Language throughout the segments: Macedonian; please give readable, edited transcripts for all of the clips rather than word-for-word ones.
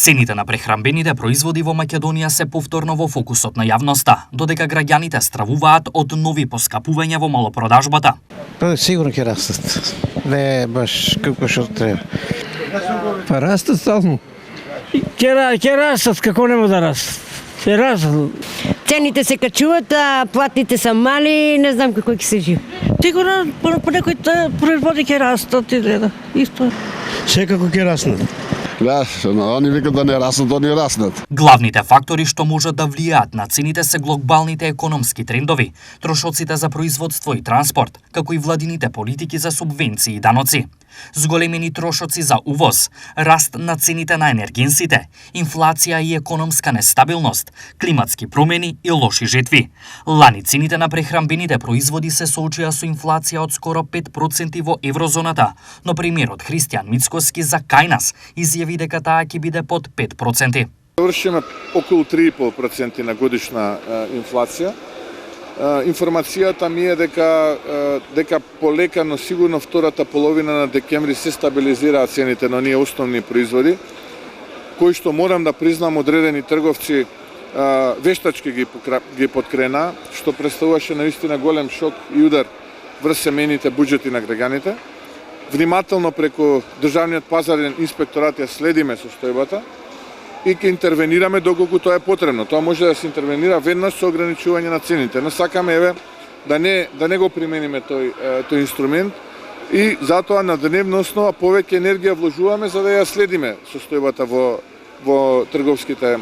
Цените на прехранбените производи во Македонија се повторно во фокусот на јавноста, додека граѓаните стравуваат од нови поскапувања во малопродажбата. Сигурно ќе растат. Не баш како што треба. Па растат стално. Ќе растат, како нема да растат. Ќе растат. Цените се качуваат, а платите се мали, не знам како ќе се живи. Сигурно по некои производи ќе растат и да. Исто. Секако ќе растат. Да, они викат да не растат, они растат. Главните фактори што можат да влијаат на цените се глобалните економски трендови, трошоците за производство и транспорт, како и владините политики за субвенции и даноци. Зголемени трошоци за увоз, раст на цените на енергенсите, инфлација и економска нестабилност, климатски промени и лоши жетви. Лани цените на прехранбените производи се соочија со инфлација од скоро 5% во еврозоната, но премиерот Христијан Мицкоски за кај нас изјави дека таа ќе биде под 5%. Вршиме околу 3,5% на годишна инфлација. Информацијата ми е дека полека, но сигурно втората половина на декември се стабилизираат цените на оние основни производи, кои што морам да признам одредени трговци вештачки ги подкрена, што представуваше наистина голем шок и удар врз семејните буџети на граѓаните. Внимателно преку Државниот пазарен инспекторат ја следиме состојбата и ќе интервенираме доколку тоа е потребно. Тоа може да се интервенира веднаш со ограничување на цените. Но сакаме да не го примениме тој инструмент и затоа на дневна основа повеќе енергија вложуваме за да ја следиме состојбата во трговските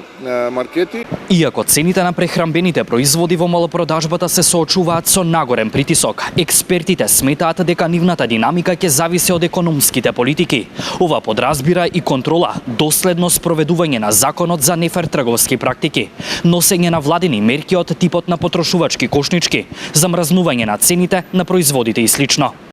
маркети. Иако цените на прехранбените производи во малопродажбата се соочуваат со нагорен притисок, експертите сметаат дека нивната динамика ќе зависи од економските политики. Ова подразбира и контрола, доследно спроведување на законот за нефер трговски практики, носење на владини мерки од типот на потрошувачки кошнички, замрзнување на цените на производите и слично.